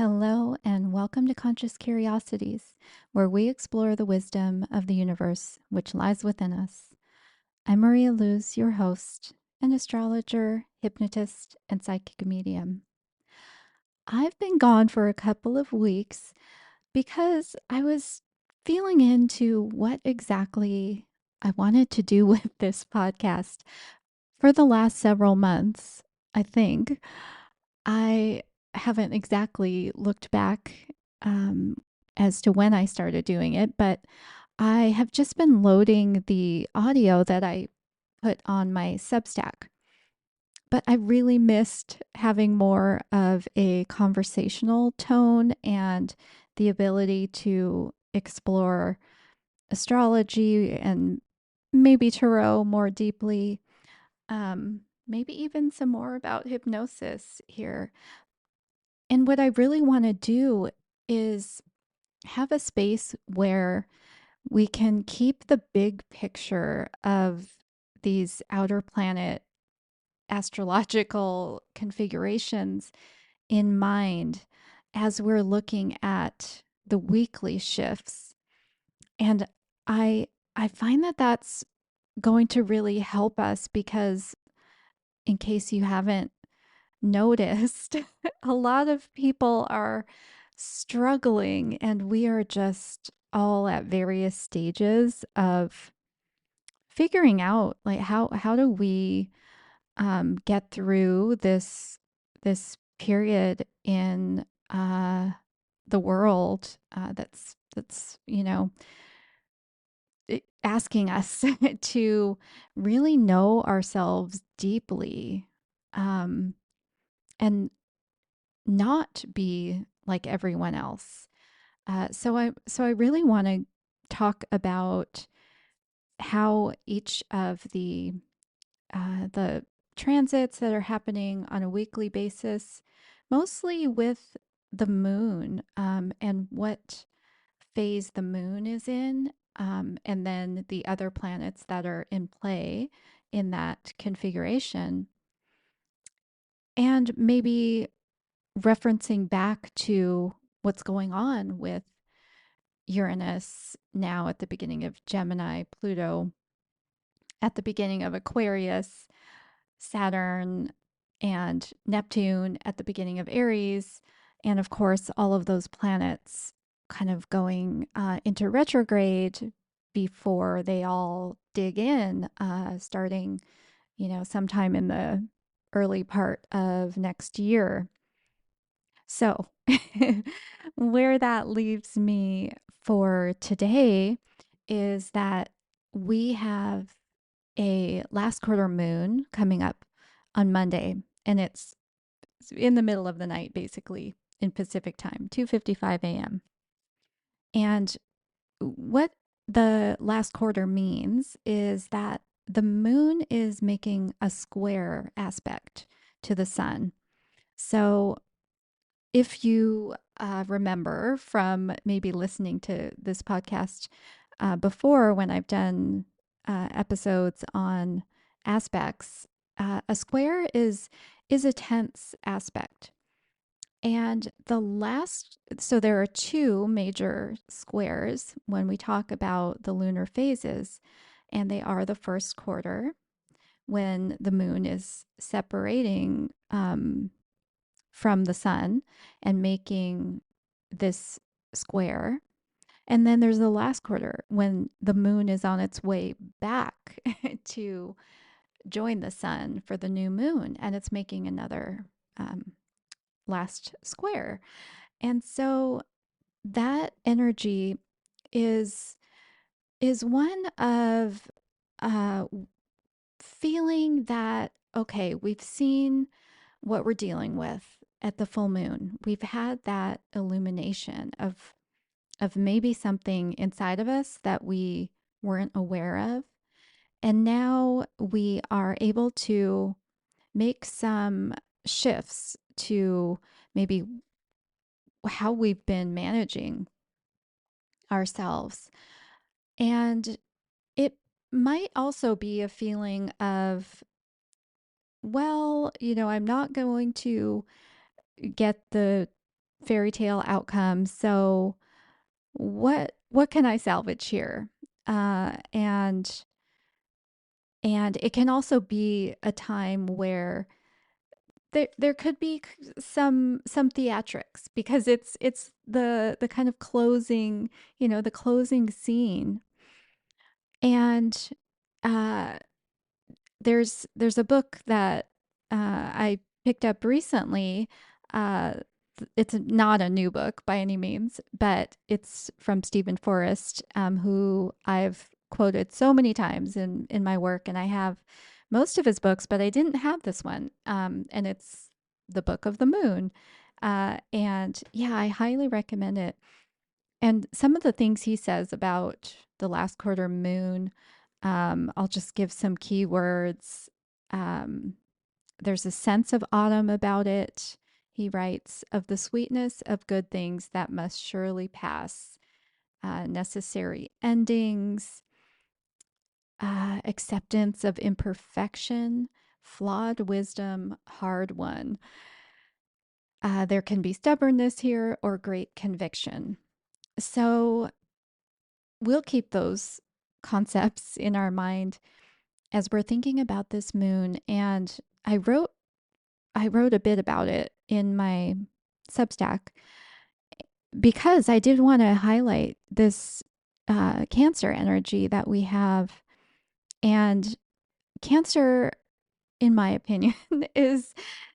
Hello, and welcome to Conscious Curiosities, where we explore the wisdom of the universe which lies within us. I'm Maria Luz, your host, an astrologer, hypnotist, and psychic medium. I've been gone for a couple of weeks because I was feeling into what exactly I wanted to do with this podcast for the last several months, I think. I haven't exactly looked back um, as to when I started doing it, but I have just been loading the audio that I put on my Substack. But I really missed having more of a conversational tone and the ability to explore astrology and maybe tarot more deeply. Maybe even some more about hypnosis here. And what I really want to do is have a space where we can keep the big picture of these outer planet astrological configurations in mind as we're looking at the weekly shifts. And I I find that that's going to really help us because in case you haven't noticed, a lot of people are struggling, and we are just all at various stages of figuring out like how do we get through this period in the world that's asking us to really know ourselves deeply, um, and not be like everyone else. So I really want to talk about how each of the transits that are happening on a weekly basis, mostly with the moon, and what phase the moon is in, and then the other planets that are in play in that configuration, and maybe referencing back to what's going on with Uranus now at the beginning of Gemini, Pluto at the beginning of Aquarius, Saturn and Neptune at the beginning of Aries, and of course, all of those planets kind of going into retrograde before they all dig in, starting, sometime in the early part of next year. So, where that leaves me for today is that we have a last quarter moon coming up on Monday, and it's in the middle of the night, basically in Pacific time, 2:55 a.m. And what the last quarter means is that the moon is making a square aspect to the sun. So if you remember from maybe listening to this podcast before, when I've done episodes on aspects, a square is a tense aspect. And so there are two major squares when we talk about the lunar phases, and they are the first quarter when the moon is separating from the sun and making this square. And then there's the last quarter when the moon is on its way back to join the sun for the new moon, and it's making another last square. And so that energy is is one of uh, feeling that, okay, we've seen what we're dealing with at the full moon. We've had that illumination of maybe something inside of us that we weren't aware of. And now we are able to make some shifts to maybe how we've been managing ourselves. And it might also be a feeling of, well, I'm not going to get the fairy tale outcome. So what can I salvage here? And it can also be a time where there could be some theatrics because it's the kind of closing, the closing scene. And uh there's a book that I picked up recently. Uh, it's not a new book by any means, but it's from Stephen Forrest, who I've quoted so many times in my work, and I have most of his books, but I didn't have this one, and it's The Book of the Moon. And yeah, I highly recommend it. And some of the things he says about the last quarter moon, I'll just give some keywords. Um, there's a sense of autumn about it. He writes of the sweetness of good things that must surely pass, necessary endings, acceptance of imperfection, flawed wisdom, hard won. There can be stubbornness here or great conviction. So we'll keep those concepts in our mind as we're thinking about this moon. And I wrote a bit about it in my Substack because I did want to highlight this Cancer energy that we have. And Cancer, in my opinion, is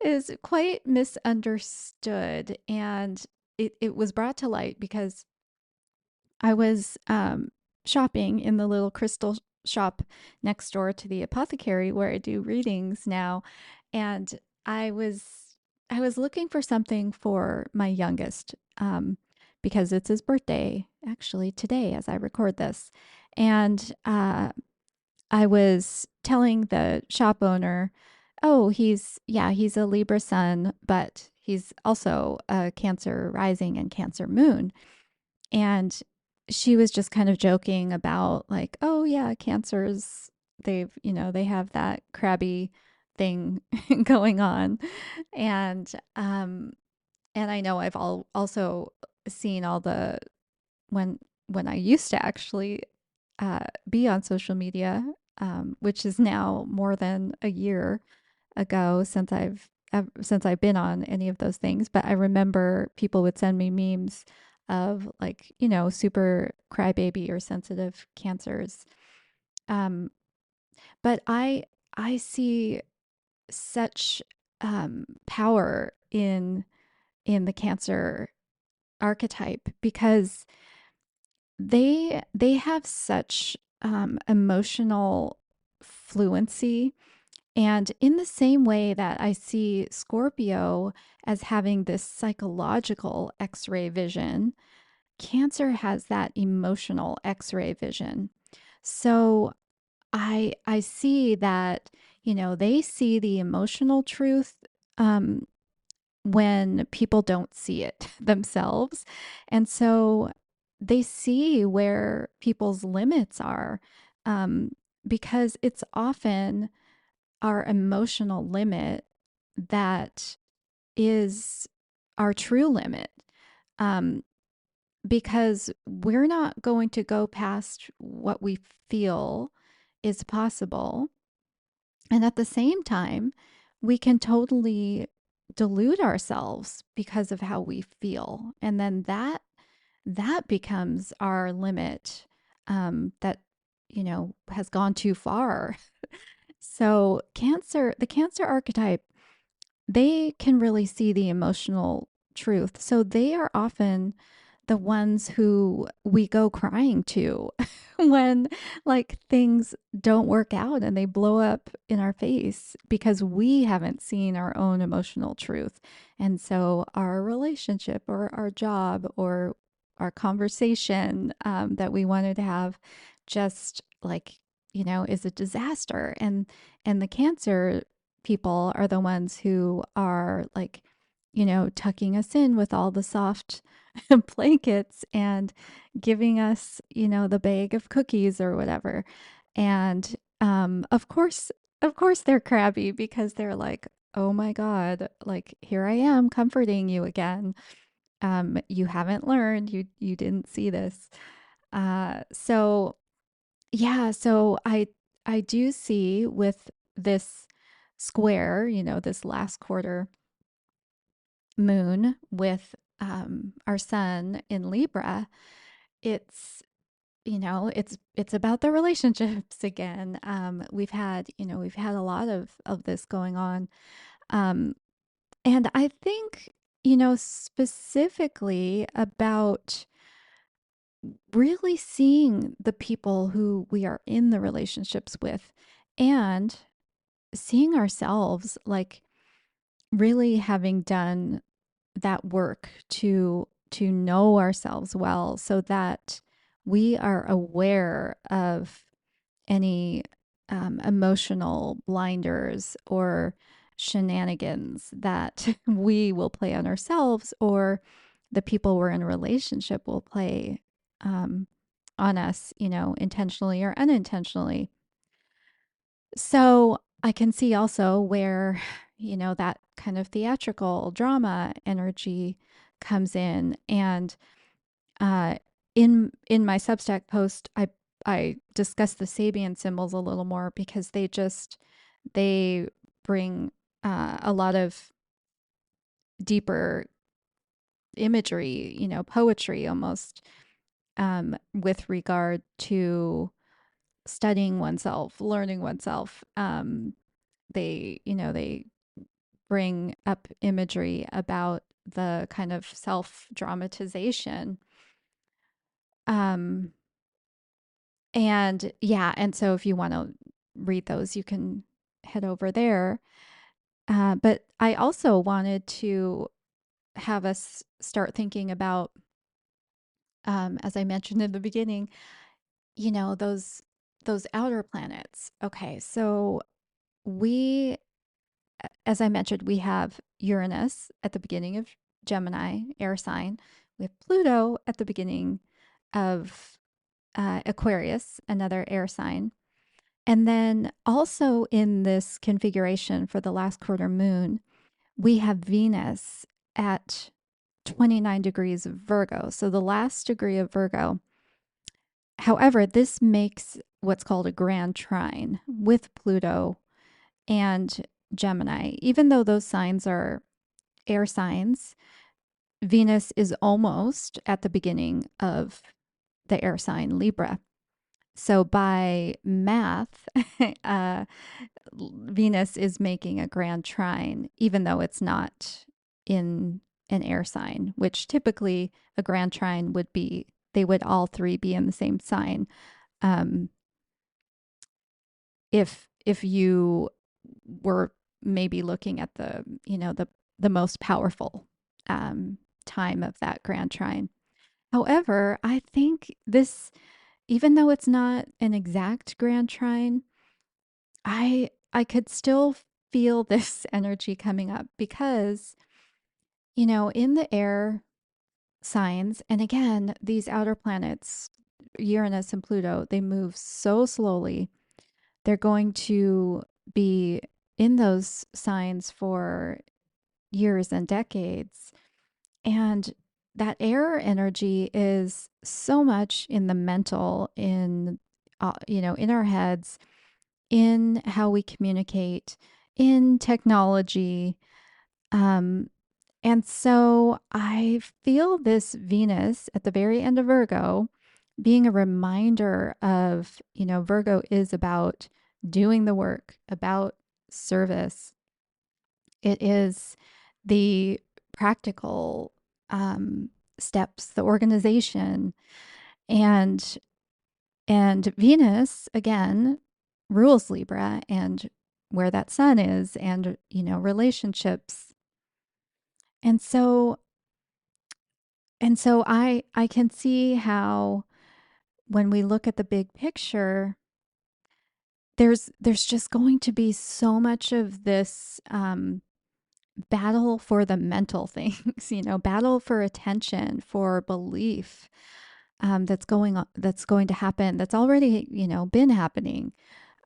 is quite misunderstood, and it was brought to light because I was shopping in the little crystal shop next door to the apothecary where I do readings now, and I was I was looking for something for my youngest, because it's his birthday actually today as I record this, and I was telling the shop owner, "Oh, he's a Libra sun, but he's also a Cancer rising and Cancer moon." And she was just kind of joking about like, "Oh yeah, cancers, they have that crabby thing going on." And and I know I've also seen all the when I used to actually be on social media, which is now more than a year ago since I've been on any of those things. But I remember people would send me memes of like, super crybaby or sensitive cancers. Um, but I see such power in the Cancer archetype because they have such emotional fluency. And in the same way that I see Scorpio as having this psychological X-ray vision, Cancer has that emotional X-ray vision. So I see that, they see the emotional truth um, when people don't see it themselves. And so they see where people's limits are, um, because it's often our emotional limit that is our true limit. Um, because we're not going to go past what we feel is possible. And at the same time, we can totally delude ourselves because of how we feel. And then that becomes our limit, that has gone too far. So the Cancer archetype, they can really see the emotional truth. So they are often the ones who we go crying to when like things don't work out and they blow up in our face because we haven't seen our own emotional truth. And so our relationship or our job or our conversation, that we wanted to have just like, is a disaster. And the Cancer people are the ones who are like, tucking us in with all the soft blankets and giving us, the bag of cookies or whatever. And of course, they're crabby because they're like, oh my God, like, here I am comforting you again. You haven't learned. You didn't see this. So yeah, so I do see with this square, this last quarter moon with our sun in Libra, it's it's about the relationships again. We've had a lot of this going on. Um, and I think, specifically about really seeing the people who we are in the relationships with and seeing ourselves like really having done that work to know ourselves well so that we are aware of any emotional blinders or shenanigans that we will play on ourselves or the people we're in a relationship will play um, on us, intentionally or unintentionally. So I can see also where, that kind of theatrical drama energy comes in. And uh, in my Substack post, I discuss the Sabian symbols a little more because they bring a lot of deeper imagery, poetry almost, with regard to studying oneself, learning oneself. They bring up imagery about the kind of self dramatization. Um, and yeah, and so if you want to read those, you can head over there. But I also wanted to have us start thinking about, as I mentioned in the beginning, those outer planets. Okay, so we, as I mentioned, we have Uranus at the beginning of Gemini, air sign. We have Pluto at the beginning of Aquarius, another air sign. And then also in this configuration for the last quarter moon, we have Venus at 29 degrees of Virgo. So the last degree of Virgo. However, this makes what's called a grand trine with Pluto and Gemini. Even though those signs are air signs, Venus is almost at the beginning of the air sign Libra. So by math, uh, Venus is making a grand trine, even though it's not in an air sign, which typically a grand trine would be, they would all three be in the same sign. Um, if you were maybe looking at the most powerful time of that grand trine. However, I think this, even though it's not an exact grand trine, I could still feel this energy coming up because, in the air signs, and again, these outer planets, Uranus and Pluto, they move so slowly. They're going to be in those signs for years and decades. And that air energy is so much in the mental, in our heads, in how we communicate, in technology. Um, and so I feel this Venus at the very end of Virgo being a reminder of, Virgo is about doing the work, about service. It is the practical steps, the organization, and Venus again rules Libra and where that sun is, and relationships. And so I can see how when we look at the big picture, there's just going to be so much of this battle for the mental things, battle for attention, for belief, that's going on, that's going to happen, that's already, been happening.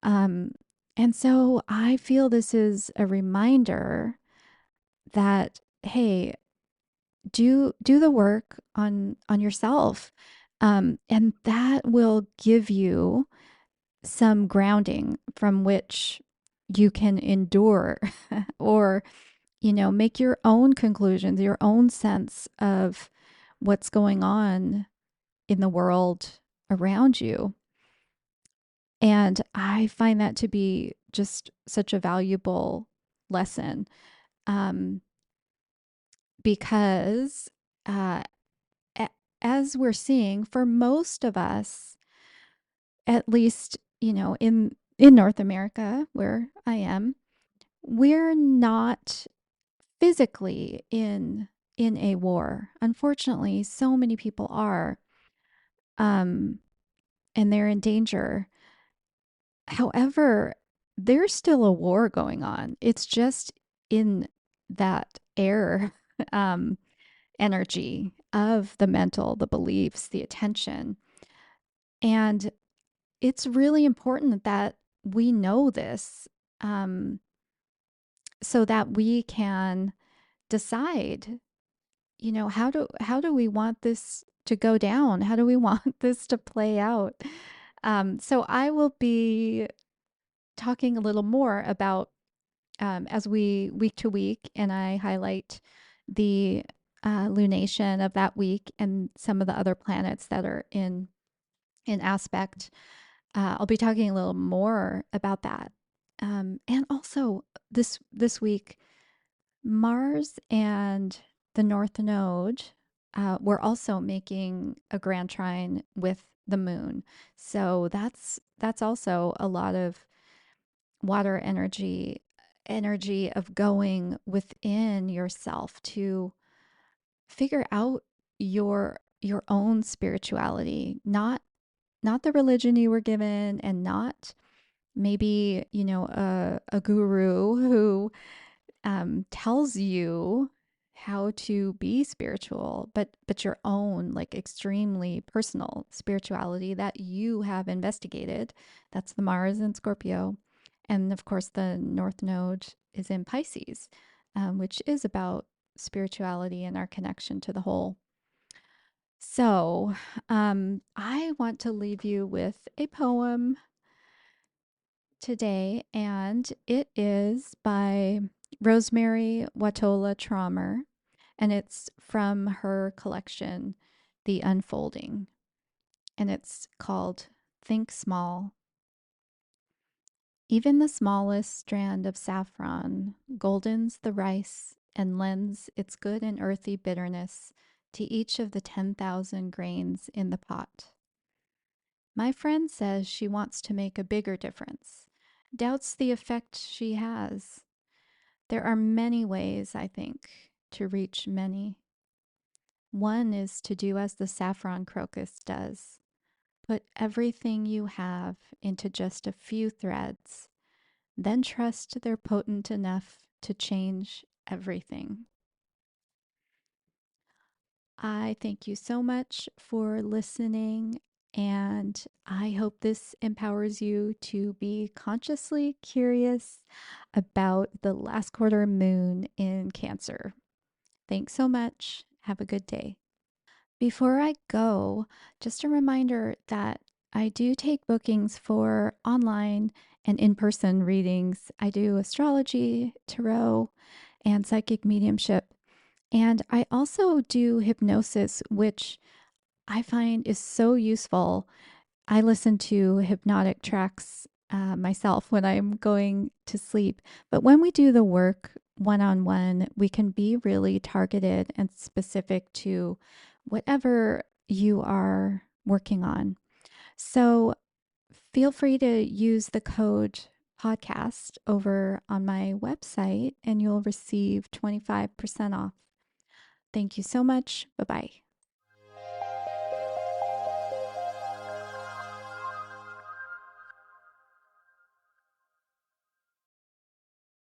Um, and so I feel this is a reminder that, hey, do the work on yourself, and that will give you some grounding from which you can endure or make your own conclusions, your own sense of what's going on in the world around you. And I find that to be just such a valuable lesson, um, because uh, as we're seeing, for most of us, at least, in North America, where I am, we're not physically in a war. Unfortunately, so many people are, um, and they're in danger. However, there's still a war going on. It's just in that air um, energy of the mental, the beliefs, the attention. And it's really important that we know this, um, so that we can decide, how do we want this to go down? How do we want this to play out? So I will be talking a little more about, as we week to week, and I highlight the lunation of that week and some of the other planets that are in aspect. I'll be talking a little more about that, and also this week, Mars and the North Node were also making a grand trine with the Moon, so that's also a lot of water energy of going within yourself to figure out your own spirituality, not the religion you were given, and not maybe a guru who tells you how to be spiritual, but your own, like, extremely personal spirituality that you have investigated. That's the Mars in Scorpio, and of course the North Node is in Pisces, which is about spirituality and our connection to the whole. So, I want to leave you with a poem today, and it is by Rosemary Watola Traumer, and it's from her collection, The Unfolding, and it's called Think Small. Even the smallest strand of saffron goldens the rice and lends its good and earthy bitterness to each of the 10,000 grains in the pot. My friend says she wants to make a bigger difference, doubts the effect she has. There are many ways, I think, to reach many. One is to do as the saffron crocus does, put everything you have into just a few threads, then trust they're potent enough to change everything. I thank you so much for listening, and I hope this empowers you to be consciously curious about the last quarter moon in Cancer. Thanks so much. Have a good day. Before I go, just a reminder that I do take bookings for online and in person readings. I do astrology, tarot, and psychic mediumship. And I also do hypnosis, which I find is so useful. I listen to hypnotic tracks myself when I'm going to sleep. But when we do the work one on one, we can be really targeted and specific to whatever you are working on. So feel free to use the code podcast over on my website and you'll receive 25% off. Thank you so much. Bye bye.